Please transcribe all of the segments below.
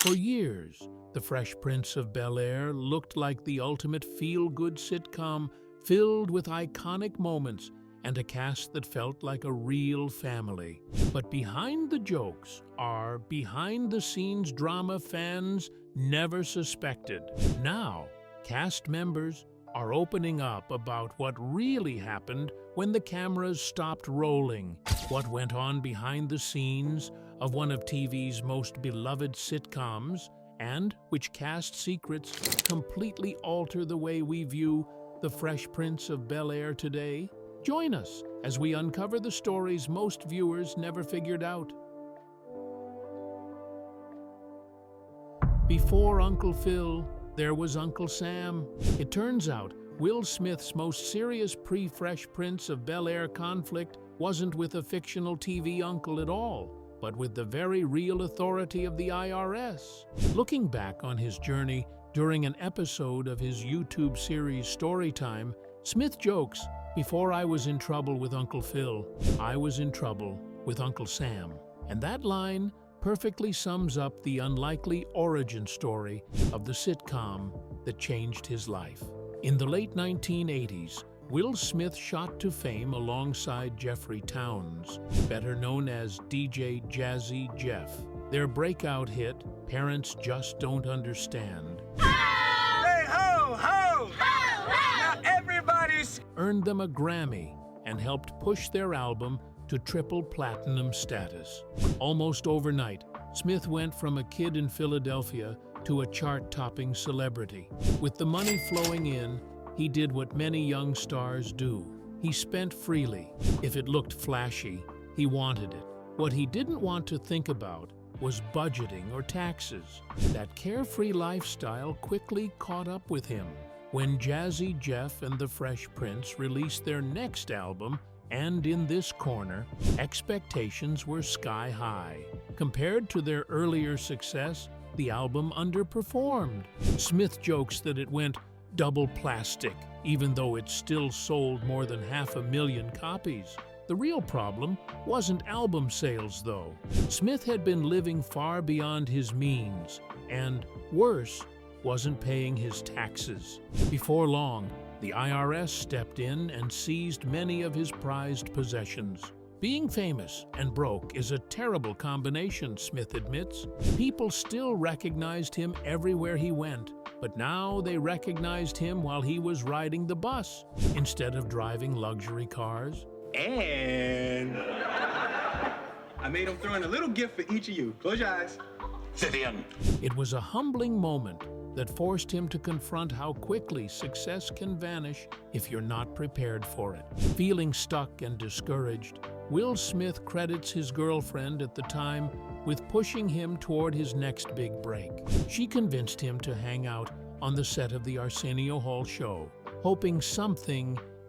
For years, The Fresh Prince of Bel-Air looked like the ultimate feel-good sitcom filled with iconic moments and a cast that felt like a real family. But behind the jokes are behind-the-scenes drama fans never suspected. Now, cast members are opening up about what really happened when the cameras stopped rolling, what went on behind the scenes of one of TV's most beloved sitcoms, and which cast secrets completely alter the way we view The Fresh Prince of Bel-Air today. Join us as we uncover the stories most viewers never figured out. Before Uncle Phil, there was Uncle Sam. It turns out Will Smith's most serious pre-Fresh Prince of Bel-Air conflict wasn't with a fictional TV uncle at all, but with the very real authority of the IRS. Looking back on his journey during an episode of his YouTube series Storytime, Smith jokes, "Before I was in trouble with Uncle Phil, I was in trouble with Uncle Sam." And that line perfectly sums up the unlikely origin story of the sitcom that changed his life. In the late 1980s, Will Smith shot to fame alongside Jeffrey Towns, better known as DJ Jazzy Jeff. Their breakout hit, Parents Just Don't Understand, Hey, ho, ho! Ho, ho! Now everybody's earned them a Grammy and helped push their album to triple platinum status. Almost overnight, Smith went from a kid in Philadelphia to a chart-topping celebrity. With the money flowing in, he did what many young stars do. He spent freely. If it looked flashy, he wanted it. What he didn't want to think about was budgeting or taxes. That carefree lifestyle quickly caught up with him. When Jazzy Jeff and the Fresh Prince released their next album, And in This Corner, expectations were sky high. Compared to their earlier success, the album underperformed. Smith jokes that it went double plastic, even though it still sold more than 500,000 copies. The real problem wasn't album sales, though. Smith had been living far beyond his means, and, worse, wasn't paying his taxes. Before long, the IRS stepped in and seized many of his prized possessions. Being famous and broke is a terrible combination, Smith admits. People still recognized him everywhere he went, but now they recognized him while he was riding the bus instead of driving luxury cars. And I made him throw in a little gift for each of you. Close your eyes. Vivian. It was a humbling moment that forced him to confront how quickly success can vanish if you're not prepared for it. Feeling stuck and discouraged, Will Smith credits his girlfriend at the time with pushing him toward his next big break. She convinced him to hang out on the set of the Arsenio Hall show, hoping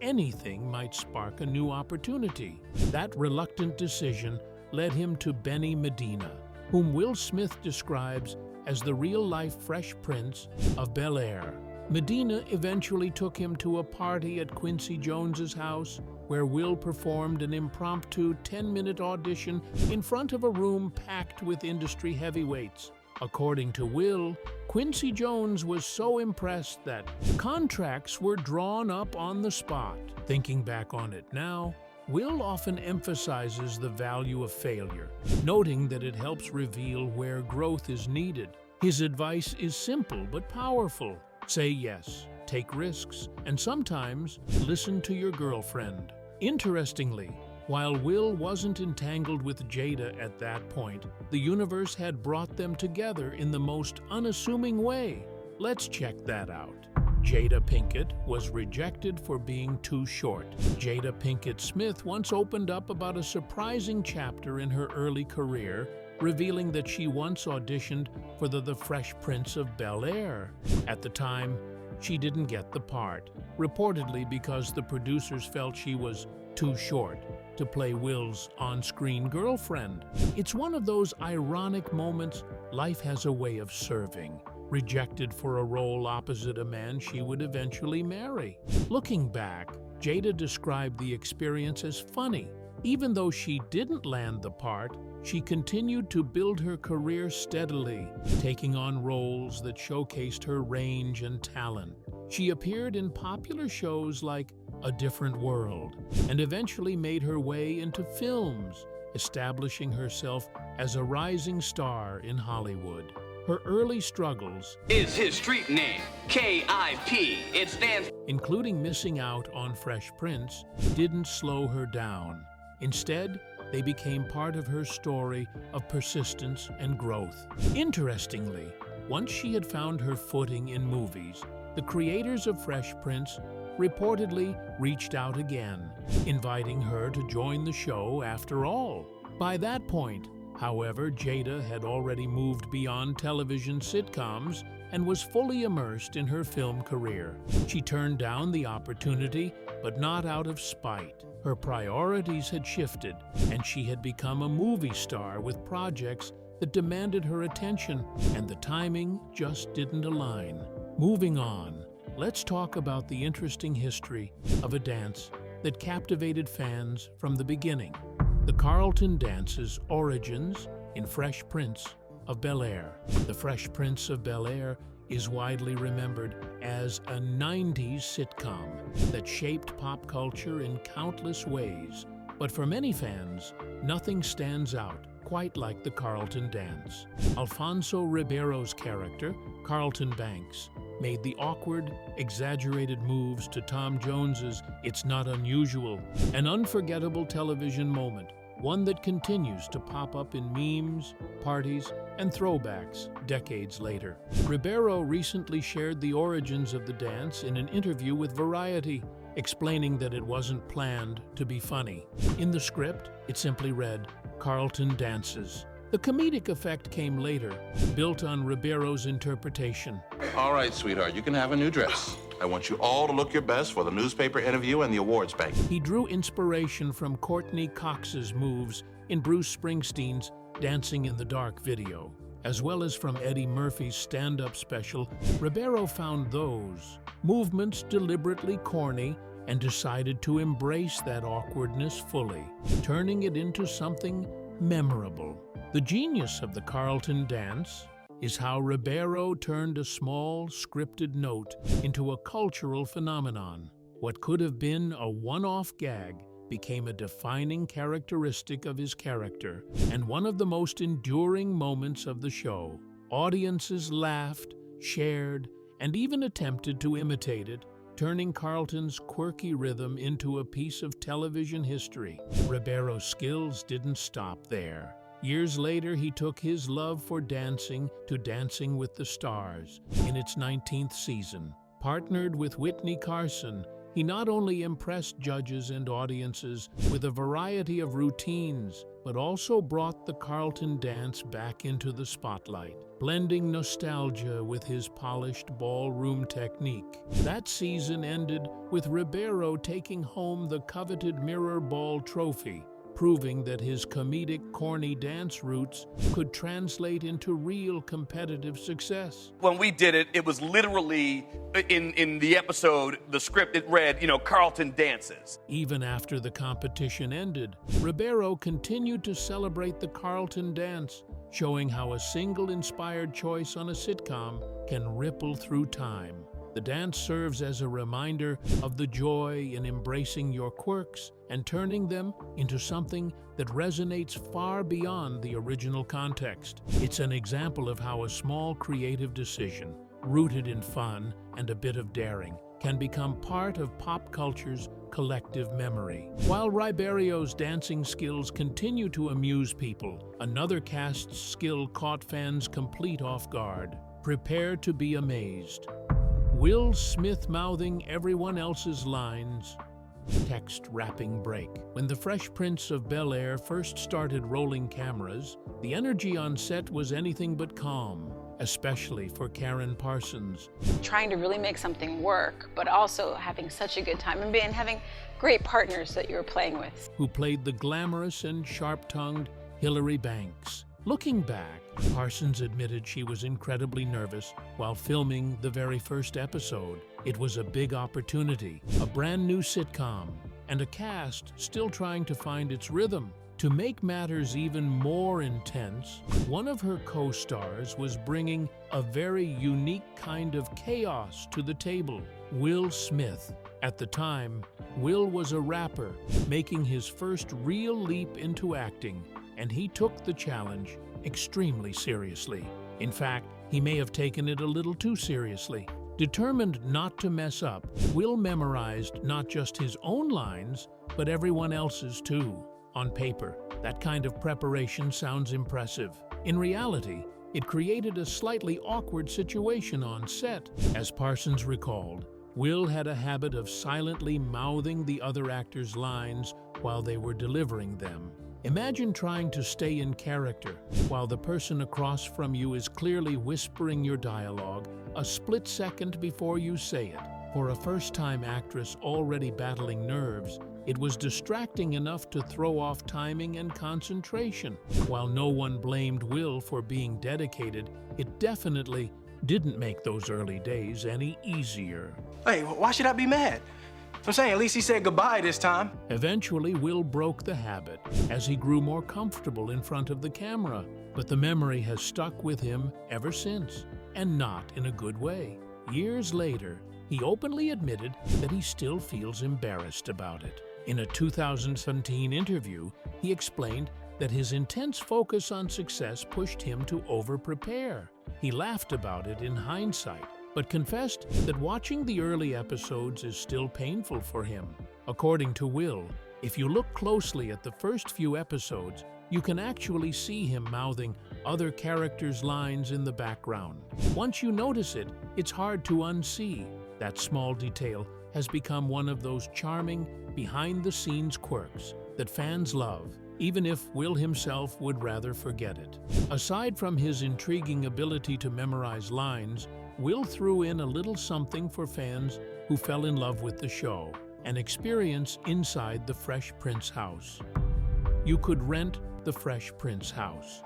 anything might spark a new opportunity. That reluctant decision led him to Benny Medina, whom Will Smith describes as the real-life Fresh Prince of Bel-Air. Medina eventually took him to a party at Quincy Jones's house, where Will performed an impromptu 10-minute audition in front of a room packed with industry heavyweights. According to Will, Quincy Jones was so impressed that contracts were drawn up on the spot. Thinking back on it now, Will often emphasizes the value of failure, noting that it helps reveal where growth is needed. His advice is simple but powerful. Say yes, take risks, and sometimes listen to your girlfriend. Interestingly, while Will wasn't entangled with Jada at that point, the universe had brought them together in the most unassuming way. Let's check that out. Jada Pinkett was rejected for being too short. Jada Pinkett Smith once opened up about a surprising chapter in her early career, revealing that she once auditioned for the Fresh Prince of Bel-Air. At the time, she didn't get the part, reportedly because the producers felt she was too short to play Will's on-screen girlfriend. It's one of those ironic moments life has a way of serving. Rejected for a role opposite a man she would eventually marry. Looking back, Jada described the experience as funny. Even though she didn't land the part, she continued to build her career steadily, taking on roles that showcased her range and talent. She appeared in popular shows like A Different World and eventually made her way into films, establishing herself as a rising star in Hollywood. Her early struggles is his street name, K.I.P. It stands, including missing out on Fresh Prince, didn't slow her down. Instead, they became part of her story of persistence and growth. Interestingly, once she had found her footing in movies, the creators of Fresh Prince reportedly reached out again, inviting her to join the show after all. By that point, however, Jada had already moved beyond television sitcoms and was fully immersed in her film career. She turned down the opportunity, but not out of spite. Her priorities had shifted, and she had become a movie star with projects that demanded her attention, and the timing just didn't align. Moving on, let's talk about the interesting history of a dance that captivated fans from the beginning. The Carlton dance's origins in Fresh Prince of Bel-Air. The Fresh Prince of Bel-Air is widely remembered as a 90s sitcom that shaped pop culture in countless ways. But for many fans, nothing stands out quite like the Carlton dance. Alfonso Ribeiro's character, Carlton Banks, made the awkward, exaggerated moves to Tom Jones's It's Not Unusual, an unforgettable television moment, one that continues to pop up in memes, parties, and throwbacks decades later. Ribeiro recently shared the origins of the dance in an interview with Variety, explaining that it wasn't planned to be funny. In the script, it simply read, Carlton dances. The comedic effect came later, built on Ribeiro's interpretation. All right, sweetheart, you can have a new dress. I want you all to look your best for the newspaper interview and the awards bank. He drew inspiration from Courtney Cox's moves in Bruce Springsteen's Dancing in the Dark video, as well as from Eddie Murphy's stand-up special. Ribeiro found those movements deliberately corny and decided to embrace that awkwardness fully, turning it into something memorable. The genius of the Carlton dance is how Ribeiro turned a small, scripted note into a cultural phenomenon. What could have been a one-off gag became a defining characteristic of his character and one of the most enduring moments of the show. Audiences laughed, shared, and even attempted to imitate it, turning Carlton's quirky rhythm into a piece of television history. Ribeiro's skills didn't stop there. Years later, he took his love for dancing to Dancing with the Stars in its 19th season. Partnered with Whitney Carson, he not only impressed judges and audiences with a variety of routines, but also brought the Carlton dance back into the spotlight, blending nostalgia with his polished ballroom technique. That season ended with Ribeiro taking home the coveted Mirror Ball trophy, proving that his comedic, corny dance roots could translate into real competitive success. when we did it, it was literally in the episode, the script, it read, Carlton dances. Even after the competition ended, Ribeiro continued to celebrate the Carlton dance, showing how a single inspired choice on a sitcom can ripple through time. The dance serves as a reminder of the joy in embracing your quirks and turning them into something that resonates far beyond the original context. It's an example of how a small creative decision, rooted in fun and a bit of daring, can become part of pop culture's collective memory. While Ribeiro's dancing skills continue to amuse people, another cast's skill caught fans complete off guard. Prepare to be amazed. Will Smith mouthing everyone else's lines. Text wrapping break. When the Fresh Prince of Bel-Air first started rolling cameras, the energy on set was anything but calm, especially for Karen Parsons. Trying to really make something work, but also having such a good time and having great partners that you were playing with. Who played the glamorous and sharp-tongued Hilary Banks. Looking back, Parsons admitted she was incredibly nervous while filming the very first episode. It was a big opportunity, a brand new sitcom, and a cast still trying to find its rhythm. To make matters even more intense, one of her co-stars was bringing a very unique kind of chaos to the table, Will Smith. At the time, Will was a rapper making his first real leap into acting, and he took the challenge extremely seriously. In fact, he may have taken it a little too seriously. Determined not to mess up, Will memorized not just his own lines, but everyone else's too. On paper, that kind of preparation sounds impressive. In reality, it created a slightly awkward situation on set. As Parsons recalled, Will had a habit of silently mouthing the other actors' lines while they were delivering them. Imagine trying to stay in character while the person across from you is clearly whispering your dialogue a split second before you say it. For a first-time actress already battling nerves, it was distracting enough to throw off timing and concentration. While no one blamed Will for being dedicated, it definitely didn't make those early days any easier. Hey, why should I be mad? I'm saying at least he said goodbye this time. Eventually, Will broke the habit as he grew more comfortable in front of the camera, but the memory has stuck with him ever since, and not in a good way. Years later, he openly admitted that he still feels embarrassed about it. In a 2017 interview, he explained that his intense focus on success pushed him to over-prepare. He laughed about it in hindsight, but confessed that watching the early episodes is still painful for him. According to Will, if you look closely at the first few episodes, you can actually see him mouthing other characters' lines in the background. Once you notice it, it's hard to unsee. That small detail has become one of those charming, behind-the-scenes quirks that fans love, even if Will himself would rather forget it. Aside from his intriguing ability to memorize lines, Will threw in a little something for fans who fell in love with the show, an experience inside the Fresh Prince house. You could rent the Fresh Prince house.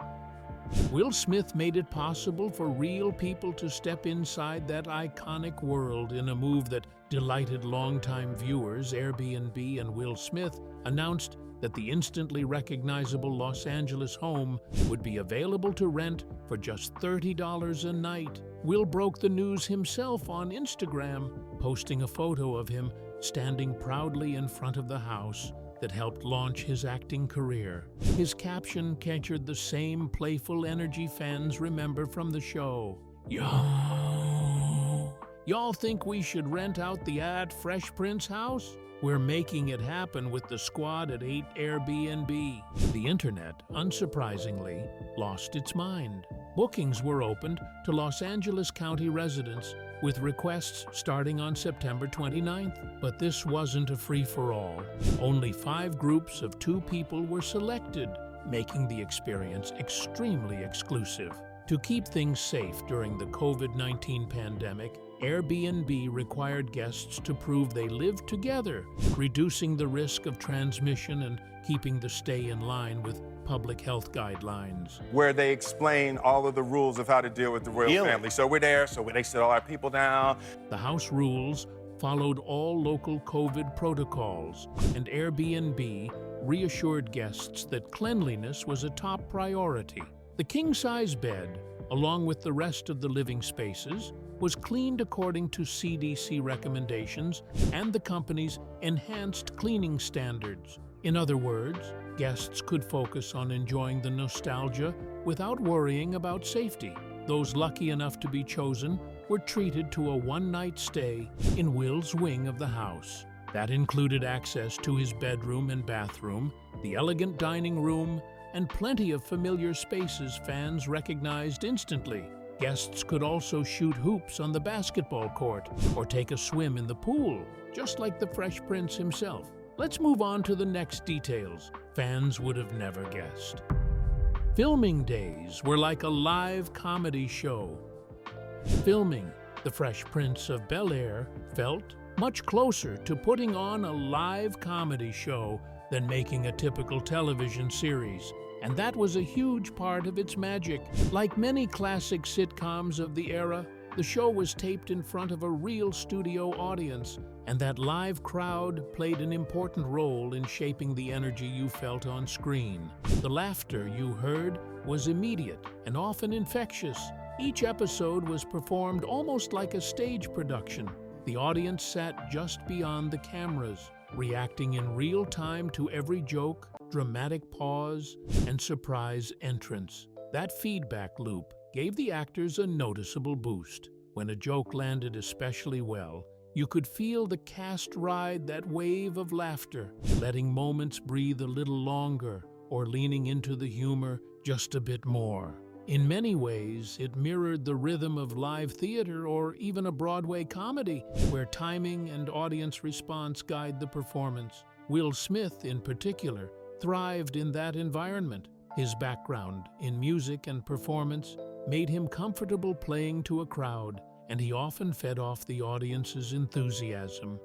Will Smith made it possible for real people to step inside that iconic world in a move that delighted longtime viewers. Airbnb and Will Smith announced that the instantly recognizable Los Angeles home would be available to rent for just $30 a night. Will broke the news himself on Instagram, posting a photo of him standing proudly in front of the house that helped launch his acting career. His caption captured the same playful energy fans remember from the show. Yo! Y'all think we should rent out the Fresh Prince house? We're making it happen with the squad at 8 Airbnb. The internet, unsurprisingly, lost its mind. Bookings were opened to Los Angeles County residents, with requests starting on September 29th. But this wasn't a free-for-all. Only 5 groups of 2 people were selected, making the experience extremely exclusive. To keep things safe during the COVID-19 pandemic, Airbnb required guests to prove they lived together, reducing the risk of transmission and keeping the stay in line with public health guidelines. Where they explain all of the rules of how to deal with the royal family. So we're there, so they sit all our people down. The house rules followed all local COVID protocols, and Airbnb reassured guests that cleanliness was a top priority. The king-size bed, along with the rest of the living spaces, was cleaned according to CDC recommendations and the company's enhanced cleaning standards. In other words, guests could focus on enjoying the nostalgia without worrying about safety. Those lucky enough to be chosen were treated to a one-night stay in Will's wing of the house. That included access to his bedroom and bathroom, the elegant dining room, and plenty of familiar spaces fans recognized instantly. Guests could also shoot hoops on the basketball court or take a swim in the pool, just like the Fresh Prince himself. Let's move on to the next details fans would have never guessed. Filming days were like a live comedy show. Filming The Fresh Prince of Bel-Air felt much closer to putting on a live comedy show than making a typical television series, and that was a huge part of its magic. Like many classic sitcoms of the era, the show was taped in front of a real studio audience, and that live crowd played an important role in shaping the energy you felt on screen. The laughter you heard was immediate and often infectious. Each episode was performed almost like a stage production. The audience sat just beyond the cameras, reacting in real time to every joke, dramatic pause, and surprise entrance. That feedback loop gave the actors a noticeable boost. When a joke landed especially well, you could feel the cast ride that wave of laughter, letting moments breathe a little longer or leaning into the humor just a bit more. In many ways, it mirrored the rhythm of live theater or even a Broadway comedy, where timing and audience response guide the performance. Will Smith, in particular, thrived in that environment. His background in music and performance made him comfortable playing to a crowd, and he often fed off the audience's enthusiasm.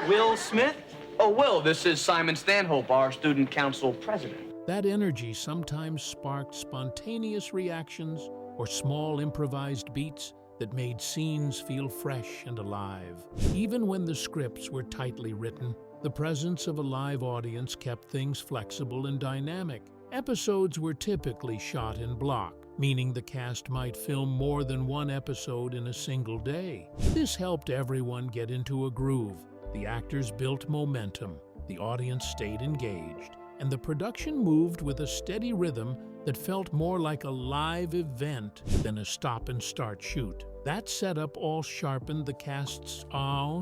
Will Smith? Oh, Will, this is Simon Stanhope, our student council president. That energy sometimes sparked spontaneous reactions or small improvised beats that made scenes feel fresh and alive. Even when the scripts were tightly written, the presence of a live audience kept things flexible and dynamic. Episodes were typically shot in block, meaning the cast might film more than one episode in a single day. This helped everyone get into a groove. The actors built momentum, the audience stayed engaged, and the production moved with a steady rhythm that felt more like a live event than a stop-and-start shoot. That setup all sharpened the cast's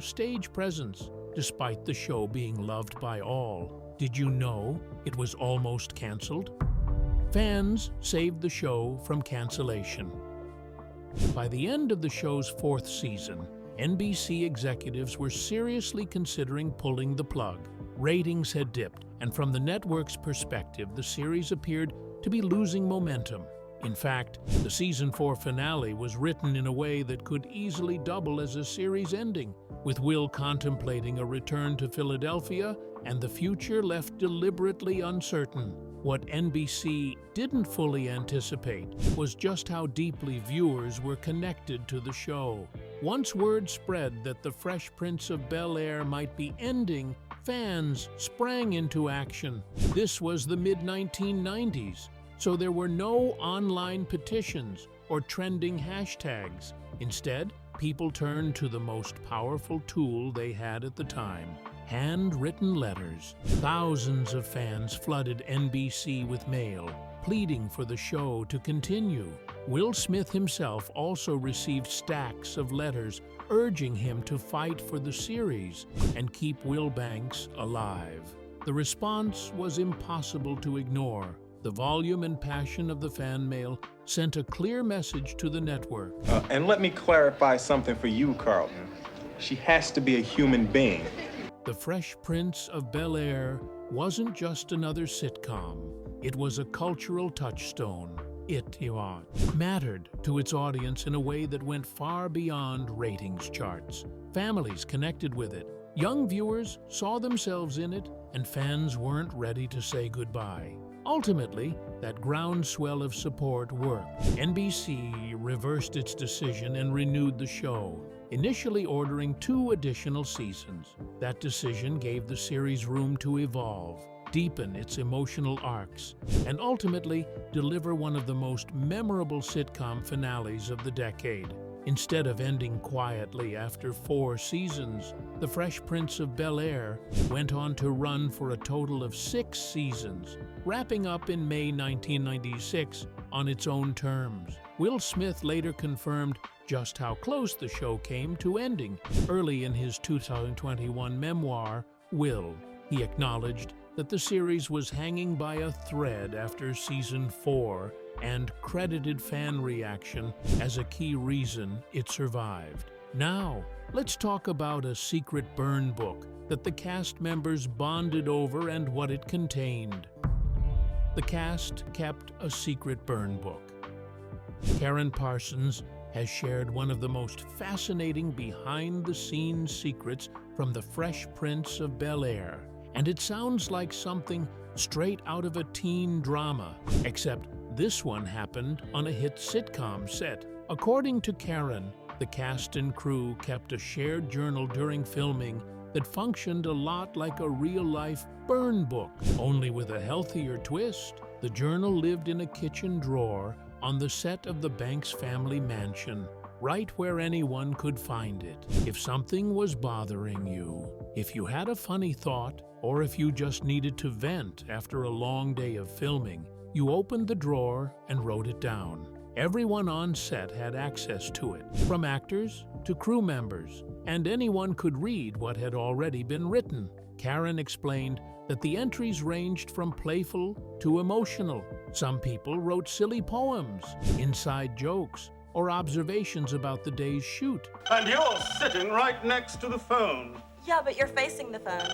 stage presence, despite the show being loved by all. Did you know it was almost canceled? Fans saved the show from cancellation. By the end of the show's fourth season, NBC executives were seriously considering pulling the plug. Ratings had dipped, and from the network's perspective, the series appeared to be losing momentum. In fact, the season 4 finale was written in a way that could easily double as a series ending, with Will contemplating a return to Philadelphia and the future left deliberately uncertain. What NBC didn't fully anticipate was just how deeply viewers were connected to the show. Once word spread that the Fresh Prince of Bel-Air might be ending, fans sprang into action. This was the mid-1990s, so there were no online petitions or trending hashtags. Instead, people turned to the most powerful tool they had at the time: handwritten letters. Thousands of fans flooded NBC with mail, pleading for the show to continue. Will Smith himself also received stacks of letters urging him to fight for the series and keep Will Banks alive. The response was impossible to ignore. The volume and passion of the fan mail sent a clear message to the network. And let me clarify something for you, Carlton. She has to be a human being. The Fresh Prince of Bel-Air wasn't just another sitcom. It was a cultural touchstone. It mattered to its audience in a way that went far beyond ratings charts. Families connected with it. Young viewers saw themselves in it, and fans weren't ready to say goodbye. Ultimately, that groundswell of support worked. NBC reversed its decision and renewed the show, initially ordering 2 additional seasons. That decision gave the series room to evolve, deepen its emotional arcs, and ultimately deliver one of the most memorable sitcom finales of the decade. Instead of ending quietly after 4 seasons, The Fresh Prince of Bel-Air went on to run for a total of 6 seasons, wrapping up in May 1996 on its own terms. Will Smith later confirmed just how close the show came to ending early in his 2021 memoir, Will. He acknowledged that the series was hanging by a thread after season 4 and credited fan reaction as a key reason it survived. Now, let's talk about a secret burn book that the cast members bonded over and what it contained. The cast kept a secret burn book. Karen Parsons has shared one of the most fascinating behind-the-scenes secrets from The Fresh Prince of Bel-Air, and it sounds like something straight out of a teen drama, except this one happened on a hit sitcom set. According to Karen, the cast and crew kept a shared journal during filming that functioned a lot like a real-life burn book, only with a healthier twist. The journal lived in a kitchen drawer on the set of the Banks family mansion, right where anyone could find it. If something was bothering you, if you had a funny thought, or if you just needed to vent after a long day of filming, you opened the drawer and wrote it down. Everyone on set had access to it, from actors to crew members, and anyone could read what had already been written. Karen explained that the entries ranged from playful to emotional. Some people wrote silly poems, inside jokes, or observations about the day's shoot. And you're sitting right next to the phone. Yeah, but you're facing the phone.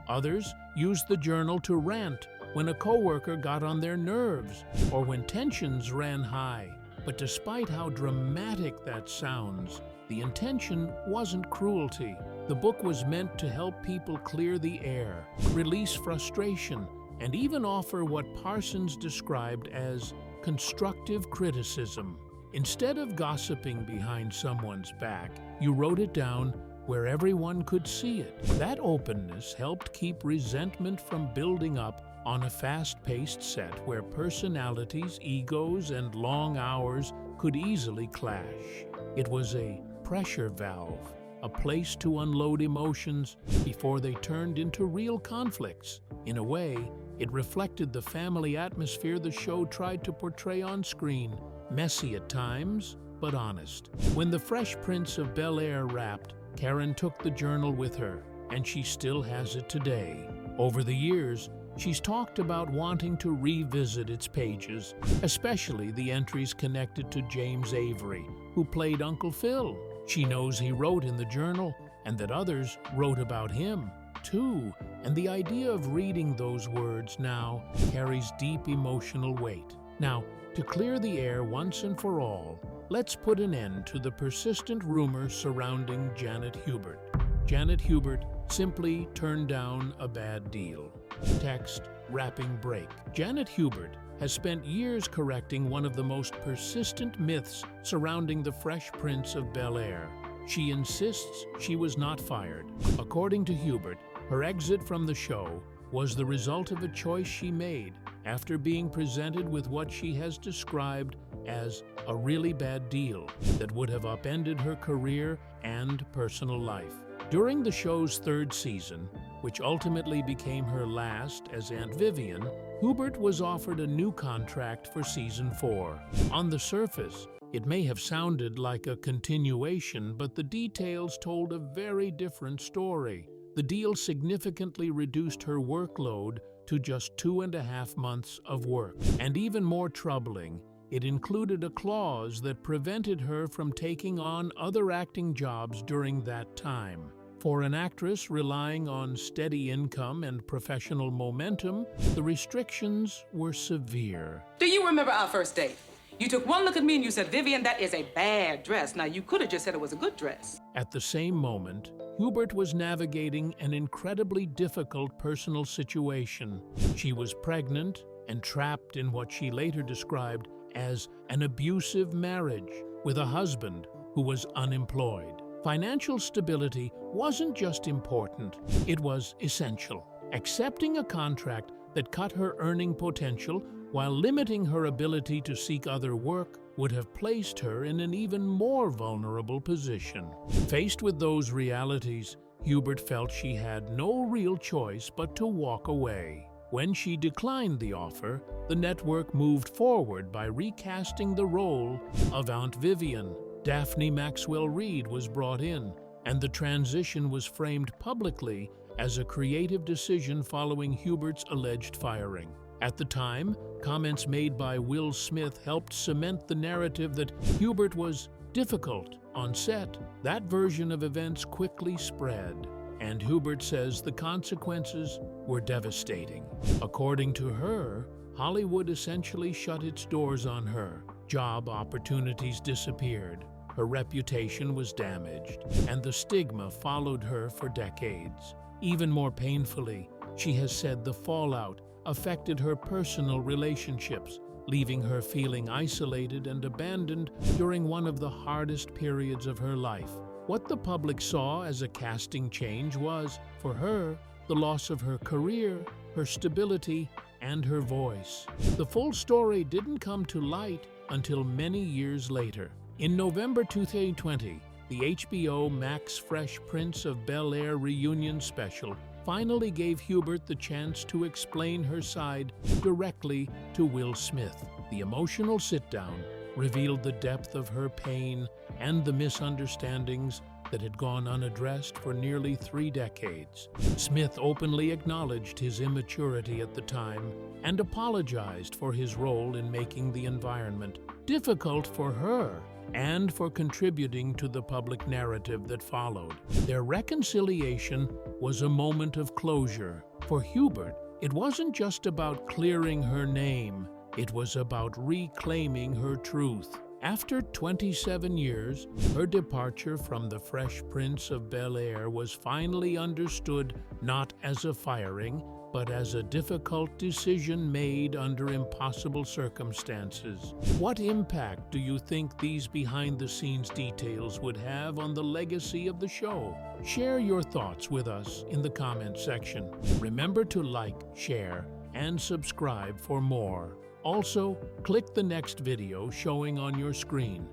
Others used the journal to rant when a coworker got on their nerves or when tensions ran high. But despite how dramatic that sounds, the intention wasn't cruelty. The book was meant to help people clear the air, release frustration, and even offer what Parsons described as constructive criticism. Instead of gossiping behind someone's back, you wrote it down where everyone could see it. That openness helped keep resentment from building up on a fast-paced set where personalities, egos, and long hours could easily clash. It was a pressure valve, a place to unload emotions before they turned into real conflicts. In a way, it reflected the family atmosphere the show tried to portray on screen, messy at times, but honest. When The Fresh Prince of Bel-Air wrapped, Karen took the journal with her, and she still has it today. Over the years, she's talked about wanting to revisit its pages, especially the entries connected to James Avery, who played Uncle Phil. She knows he wrote in the journal, and that others wrote about him, too, and the idea of reading those words now carries deep emotional weight. Now, to clear the air once and for all, let's put an end to the persistent rumors surrounding Janet Hubert. Janet Hubert simply turned down a bad deal. Text, wrapping break. Janet Hubert has spent years correcting one of the most persistent myths surrounding the Fresh Prince of Bel-Air. She insists she was not fired. According to Hubert, her exit from the show was the result of a choice she made after being presented with what she has described as a really bad deal that would have upended her career and personal life. During the show's third season, which ultimately became her last as Aunt Vivian, Hubert was offered a new contract for season 4. On the surface, it may have sounded like a continuation, but the details told a very different story. The deal significantly reduced her workload to just 2.5 months of work. And even more troubling, it included a clause that prevented her from taking on other acting jobs during that time. For an actress relying on steady income and professional momentum, the restrictions were severe. Do you remember our first date? You took one look at me and you said, "Vivian, that is a bad dress." Now, you could have just said it was a good dress. At the same moment, Hubert was navigating an incredibly difficult personal situation. She was pregnant and trapped in what she later described as an abusive marriage with a husband who was unemployed. Financial stability wasn't just important, it was essential. Accepting a contract that cut her earning potential while limiting her ability to seek other work would have placed her in an even more vulnerable position. Faced with those realities, Hubert felt she had no real choice but to walk away. When she declined the offer, the network moved forward by recasting the role of Aunt Vivian. Daphne Maxwell-Reid was brought in, and the transition was framed publicly as a creative decision following Hubert's alleged firing. At the time, comments made by Will Smith helped cement the narrative that Hubert was difficult on set. That version of events quickly spread, and Hubert says the consequences were devastating. According to her, Hollywood essentially shut its doors on her. Job opportunities disappeared. Her reputation was damaged, and the stigma followed her for decades. Even more painfully, She has said the fallout affected her personal relationships, leaving her feeling isolated and abandoned during one of the hardest periods of her life. What the public saw as a casting change was, for her, the loss of her career, her stability, and her voice. The full story didn't come to light until many years later. In November 2020, the HBO Max Fresh Prince of Bel-Air reunion special finally gave Hubert the chance to explain her side directly to Will Smith. The emotional sit-down revealed the depth of her pain and the misunderstandings that had gone unaddressed for nearly 3 decades. Smith openly acknowledged his immaturity at the time and apologized for his role in making the environment difficult for her and for contributing to the public narrative that followed. Their reconciliation was a moment of closure. For Hubert, it wasn't just about clearing her name, it was about reclaiming her truth. After 27 years, her departure from the Fresh Prince of Bel-Air was finally understood not as a firing, but as a difficult decision made under impossible circumstances. What impact do you think these behind-the-scenes details would have on the legacy of the show? Share your thoughts with us in the comment section. Remember to like, share, and subscribe for more. Also, click the next video showing on your screen.